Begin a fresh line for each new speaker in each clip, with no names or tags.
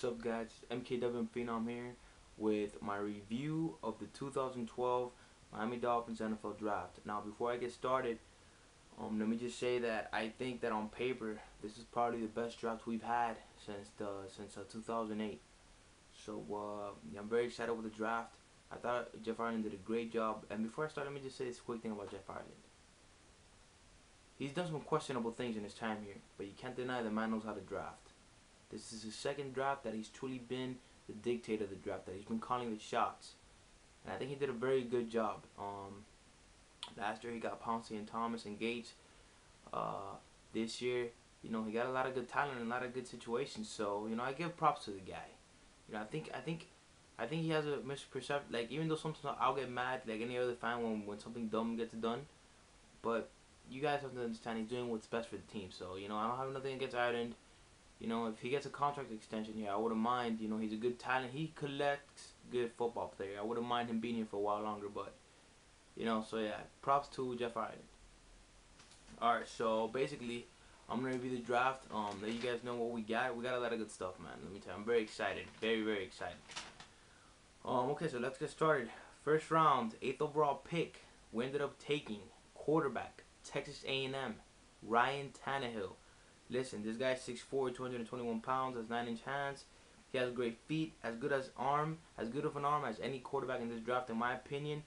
What's up, guys? MKW Phenom here with my review of the 2012 Miami Dolphins NFL Draft. Now, before I get started, let me just say that I think that on paper, this is probably the best draft we've had since 2008. So yeah, I'm very excited with the draft. I thought Jeff Ireland did a great job. And before I start, let me just say this quick thing about Jeff Ireland. He's done some questionable things in his time here, but you can't deny the man knows how to draft. This is his second draft that he's truly been the dictator of the draft, that he's been calling the shots. And I think he did a very good job. Last year he got Pouncey and Thomas and Gates. This year, he got a lot of good talent and a lot of good situations. So, I give props to the guy. I think he has a misperception. Like, even though sometimes I'll get mad like any other fan when something dumb gets done, but you guys have to understand he's doing what's best for the team. So, I don't have nothing against Ireland. If he gets a contract extension here, I wouldn't mind. He's a good talent. He collects good football players. I wouldn't mind him being here for a while longer. But, so yeah, props to Jeff Ireland. Alright, so basically, I'm going to review the draft. Let you guys know what we got. We got a lot of good stuff, man. Let me tell you, I'm very excited. Very, very excited. Okay, so let's get started. First round, 8th overall pick. We ended up taking quarterback, Texas A&M, Ryan Tannehill. Listen, this guy's 6'4", 221 pounds, has 9-inch hands. He has great feet, as good of an arm as any quarterback in this draft, in my opinion.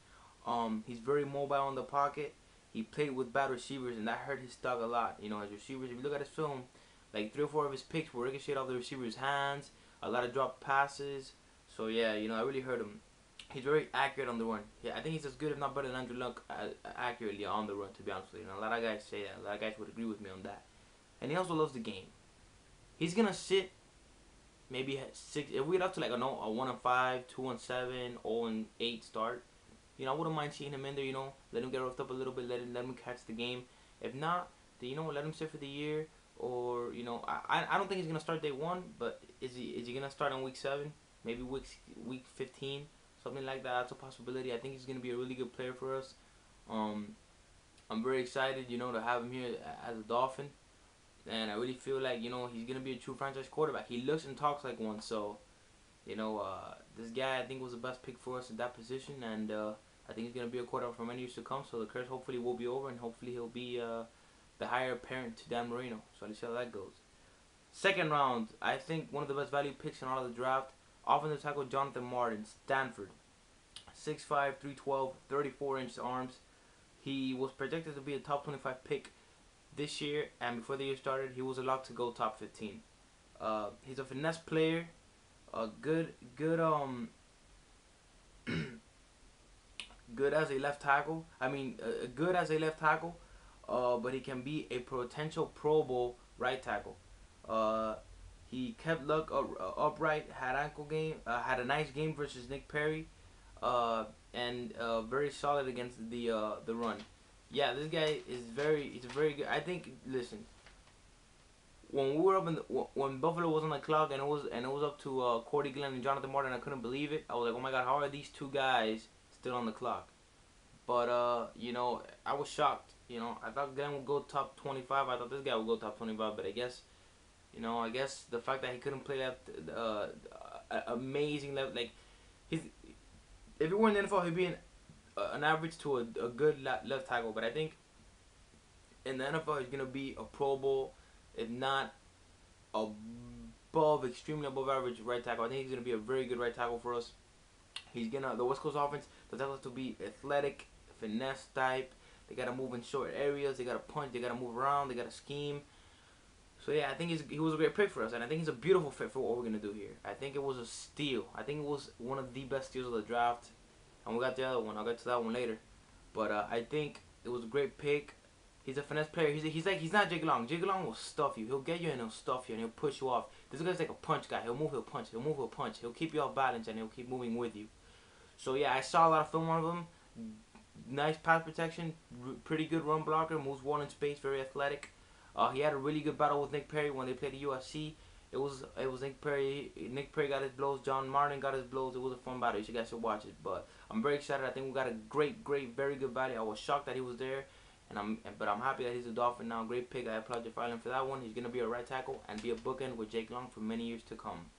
He's very mobile in the pocket. He played with bad receivers, and that hurt his stock a lot. As receivers, if you look at his film, like 3 or 4 of his picks were ricocheted off the receiver's hands, a lot of dropped passes. So yeah, I really hurt him. He's very accurate on the run. Yeah, I think he's as good, if not better than Andrew Luck, accurately on the run, to be honest with you. A lot of guys say that. A lot of guys would agree with me on that. And he also loves the game. He's gonna sit maybe 6. If we get up to like a 1-5, 2-7, 0-8 start, I wouldn't mind seeing him in there. Let him get roughed up a little bit. Let him catch the game. If not, then let him sit for the year. Or I don't think he's gonna start day 1. But is he gonna start on week 7? Maybe week 15, something like that. That's a possibility. I think he's gonna be a really good player for us. I'm very excited, to have him here as a Dolphin. And I really feel like, he's going to be a true franchise quarterback. He looks and talks like one. So, this guy I think was the best pick for us at that position. And I think he's going to be a quarterback for many years to come. So the curse hopefully will be over. And hopefully he'll be the higher apparent to Dan Marino. So let's see how that goes. Second round, I think one of the best value picks in all of the draft. Offensive tackle Jonathan Martin, Stanford. 6'5", 312, 34-inch arms. He was projected to be a top 25 pick this year, and before the year started, he was allowed to go top 15. He's a finesse player, good as a left tackle. Good as a left tackle, but he can be a potential Pro Bowl right tackle. He kept Luck upright, had had a nice game versus Nick Perry, and very solid against the run. Yeah, this guy is he's very good. I think, listen, when we were up when Buffalo was on the clock and it was up to Cordy Glenn and Jonathan Martin, I couldn't believe it. I was like, oh my God, how are these two guys still on the clock? But I was shocked. I thought Glenn would go top 25. I thought this guy would go top 25, but I guess the fact that he couldn't play left, amazing left, like if he were in the NFL, he'd be an average to a good left tackle. But I think in the NFL he's gonna be a Pro Bowl, if not extremely above average right tackle. I think he's gonna be a very good right tackle for us. The West Coast offense, the tackles to be athletic, finesse type. They gotta move in short areas. They gotta punch. They gotta move around. They gotta scheme. So yeah, I think he was a great pick for us, and I think he's a beautiful fit for what we're gonna do here. I think it was a steal. I think it was one of the best steals of the draft. And we got the other one. I'll get to that one later. But I think it was a great pick. He's a finesse player. He's not Jake Long. Jake Long will stuff you. He'll get you and he'll stuff you and he'll push you off. This guy's like a punch guy. He'll move, he'll punch. He'll move, he'll punch. He'll keep you off balance and he'll keep moving with you. So yeah, I saw a lot of film on him. Nice pass protection. Pretty good run blocker. Moves well in space. Very athletic. He had a really good battle with Nick Perry when they played at USC. It was Nick Perry. Nick Perry got his blows. John Martin got his blows. It was a fun battle. You guys should watch it. But I'm very excited. I think we got a great, very good value. I was shocked that he was there, but I'm happy that he's a Dolphin now. Great pick. I applaud Jeff Ireland for that one. He's gonna be a right tackle and be a bookend with Jake Long for many years to come.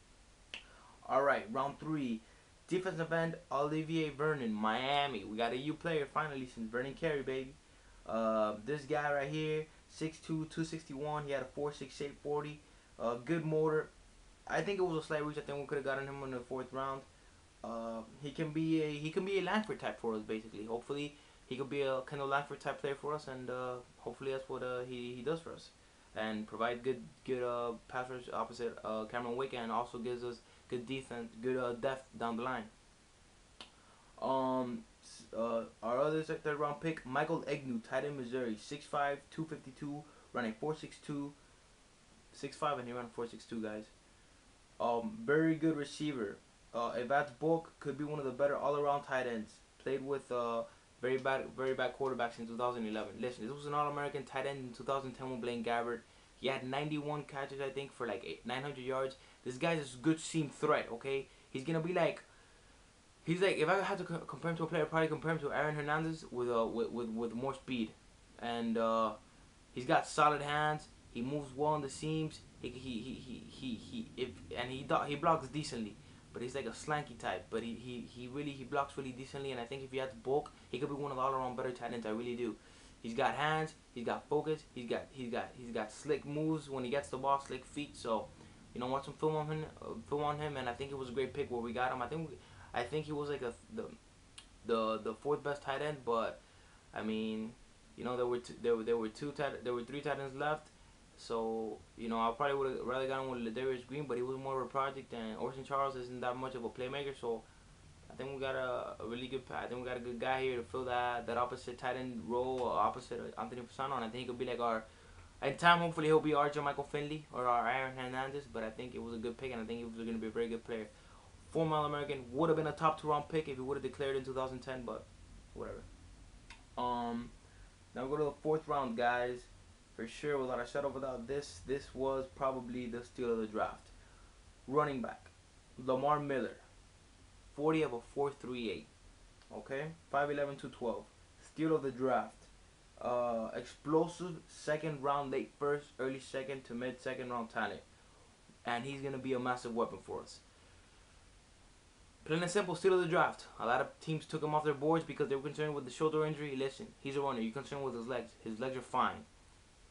All right, round 3. Defensive end, Olivier Vernon, Miami. We got a U player finally since Vernon Carey, baby. This guy right here, 6'2", 261. He had a 4.68 40. Good motor. I think it was a slight reach. I think we could have gotten him in the 4th round. He can be a Langford type for us, basically. Hopefully, he could be a kind of Langford type player for us, and hopefully that's what he does for us, and provide good pass rush opposite Cameron Wake, and also gives us good defense, good depth down the line. Our other 3rd round pick, Michael Egnew, tight end, Missouri, 6'5", 252, running 4.62, 6'5", and he ran 4.62, guys. Very good receiver. Evans Bulk could be one of the better all-around tight ends. Played with very bad quarterbacks in 2011. Listen, this was an All-American tight end in 2010 with Blaine Gabbert. He had 91 catches, I think, for like 900 yards. This guy's a good seam threat. Okay, he's gonna be like, if I had to compare him to a player, I'd probably compare him to Aaron Hernandez with more speed, and he's got solid hands. He moves well on the seams. He blocks decently, but he's like a slanky type. But he blocks really decently, and I think if he had the bulk, he could be one of the all around better tight ends. I really do. He's got hands. He's got focus. He's got slick moves when he gets the ball, slick feet. So, watch some film on him, and I think it was a great pick where we got him. I think he was like the 4th best tight end, but I mean, there were 3 tight ends left. So, I probably would have rather gotten with Ladarius Green, but he was more of a project, and Orson Charles isn't that much of a playmaker. So, I think we got a really good. I think we got a good guy here to fill that opposite tight end role, opposite Anthony Fasano, and I think he could be like our. In time, hopefully, he'll be our Jermichael Finley or our Aaron Hernandez. But I think it was a good pick, and I think he was going to be a very good player. Former All-American, would have been a top 2 round pick if he would have declared in 2010, but whatever. Now we go to the 4th round, guys. For sure, without a shadow of a doubt, this was probably the steal of the draft. Running back, Lamar Miller, 40 of a 4.38. Okay, 5'11", 212. Steal of the draft. Explosive 2nd round, late 1st, early 2nd to mid 2nd round talent, and he's gonna be a massive weapon for us. Plain and simple, steal of the draft. A lot of teams took him off their boards because they were concerned with the shoulder injury. Listen, he's a runner. You're concerned with his legs. His legs are fine.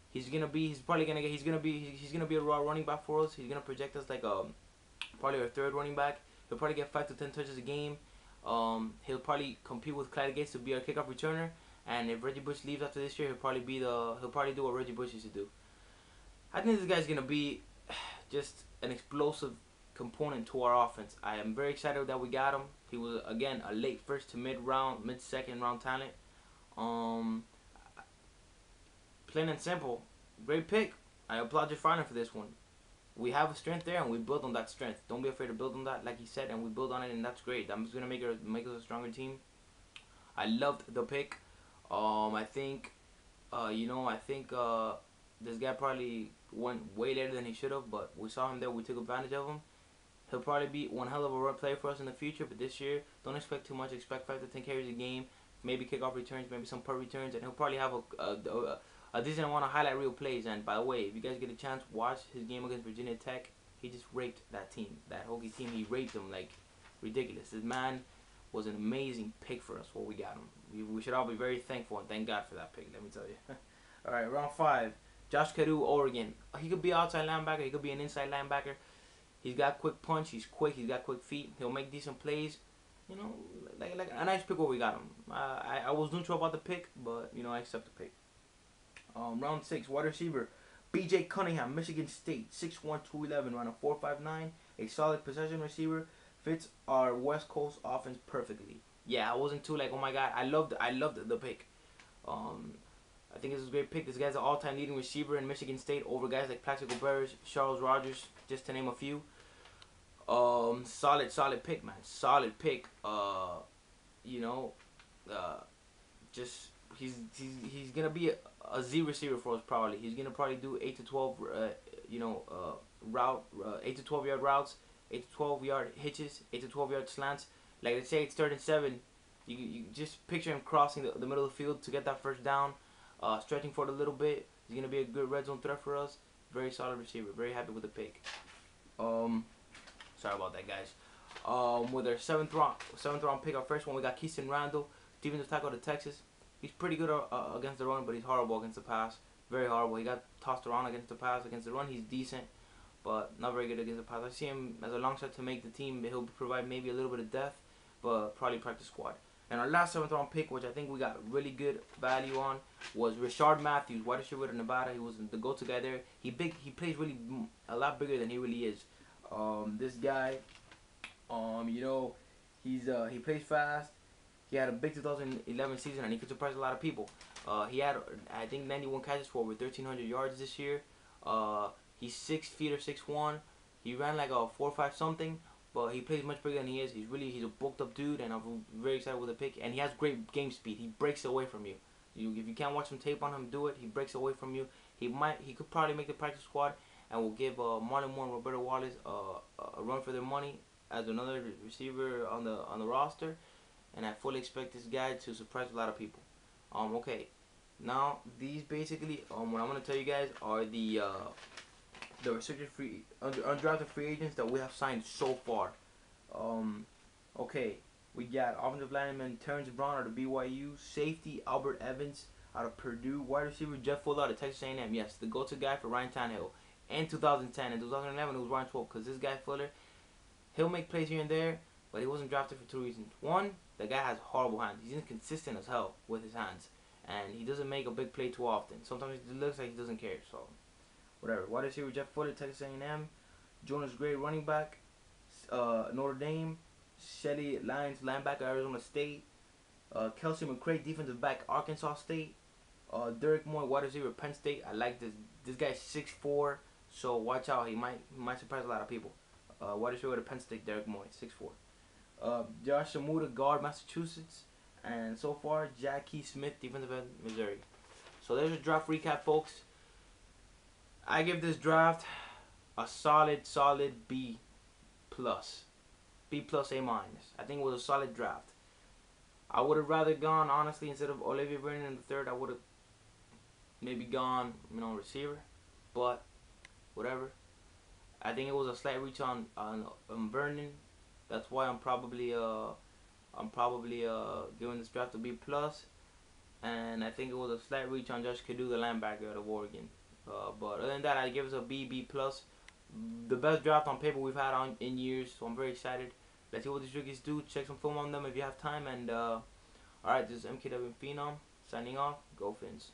He's gonna be a raw running back for us. He's gonna project us like probably our 3rd running back. He'll probably get 5 to 10 touches a game. He'll probably compete with Clyde Gates to be our kickoff returner. And if Reggie Bush leaves after this year, he'll probably do what Reggie Bush used to do. I think this guy's gonna be just an explosive component to our offense. I am very excited that we got him. He was again a late 1st to mid 2nd round talent. Plain and simple, great pick. I applaud your finder for this one. We have a strength there, and we build on that strength. Don't be afraid to build on that, like he said, and we build on it, and that's great. I'm just gonna make us a stronger team. I loved the pick. I think this guy probably went way later than he should have, but we saw him there. We took advantage of him. He'll probably be one hell of a run player for us in the future, but this year, don't expect too much. Expect 5 to 10 carries a game, maybe kickoff returns, maybe some punt returns, and he'll probably have a decent amount of highlight reel plays. And by the way, if you guys get a chance, watch his game against Virginia Tech. He just raped that team, that Hokie team. He raped them like ridiculous. This man was an amazing pick for us when we got him. We should all be very thankful and thank God for that pick, let me tell you. All right, round 5. Josh Kaddu, Oregon. He could be outside linebacker. He could be an inside linebacker. He's got quick punch. He's quick. He's got quick feet. He'll make decent plays. Like a nice pick where we got him. I was neutral about the pick, but I accept the pick. Round 6, wide receiver, B.J. Cunningham, Michigan State, 6'1", 211, around a 4.59. A solid possession receiver, fits our West Coast offense perfectly. Yeah, I wasn't too like, oh my God, I loved the pick. I think this is a great pick. This guy's an all-time leading receiver in Michigan State over guys like Plaxico Burress, Charles Rogers, just to name a few. Solid pick, man. Solid pick. Just he's gonna be a Z receiver for us probably. He's gonna probably do 8 to 12 8 to 12 yard routes, 8 to 12 yard hitches, 8 to 12 yard slants. Like let's say it's 3rd and 7, you just picture him crossing the middle of the field to get that first down, stretching for it a little bit. He's gonna be a good red zone threat for us. Very solid receiver. Very happy with the pick. Sorry about that, guys. With our seventh round pick, our first one, we got Kheeston Randall, defensive tackle to Texas. He's pretty good against the run, but he's horrible against the pass. Very horrible. He got tossed around against the pass. Against the run, he's decent, but not very good against the pass. I see him as a long shot to make the team. He'll provide maybe a little bit of depth, but probably practice squad. And our last seventh round pick, which I think we got really good value on, was Rishard Mathews, wide receiver in Nevada. He was the go-to guy there. He plays really a lot bigger than he really is. This guy, you know, he plays fast. He had a big 2011 season, and he could surprise a lot of people. He had, I think, 91 catches for over 1,300 yards this year. He's 6 feet or 6'1". He ran like a 4.5 something, but he plays much bigger than he is. He's a bulked up dude, and I'm very excited with the pick. And he has great game speed. He breaks away from you. If you can't watch some tape on him, do it. He breaks away from you. He could probably make the practice squad, and will give Marlon Moore and Roberto Wallace a run for their money as another receiver on the roster. And I fully expect this guy to surprise a lot of people. Okay, now these basically what I'm gonna tell you guys are the restricted free undrafted free agents that we have signed so far. Okay, we got offensive lineman Terrence Brown out of BYU, safety Albert Evans out of Purdue, wide receiver Jeff Fuller out of Texas A&M. Yes, the go-to guy for Ryan Tannehill. In 2010 and 2011, it was Ryan Swope, because this guy Fuller, he'll make plays here and there, but he wasn't drafted for 2 reasons. One, the guy has horrible hands. He's inconsistent as hell with his hands, and he doesn't make a big play too often. Sometimes it looks like he doesn't care. So, whatever. Wide receiver Jeff Fuller, Texas A&M. Jonas Gray, running back, Notre Dame. Shelly Lyons, linebacker, Arizona State. Kelsey McCray, defensive back, Arkansas State. Derek Moore, wide receiver, Penn State. I like this. This guy's 6'4", so watch out. He might surprise a lot of people. Wide receiver to Penn State, Derek Moore, 6'4". Josh Amuda, guard, Massachusetts. And so far, Jackie Smith, defensive end, Missouri. So there's a draft recap, folks. I give this draft a solid B plus. B plus, A minus. I think it was a solid draft. I would have rather gone, honestly, instead of Olivier Vernon in the third, I would have maybe gone, receiver. But, whatever. I think it was a slight reach on Vernon. That's why I'm probably giving this draft a B plus. And I think it was a slight reach on Josh Kaddu, the linebacker out of Oregon. But other than that, I give it a B plus. The best draft on paper we've had in years, so I'm very excited. Let's see what these rookies do. Check some film on them if you have time. And alright, this is MKW Phenom signing off. Go Fins.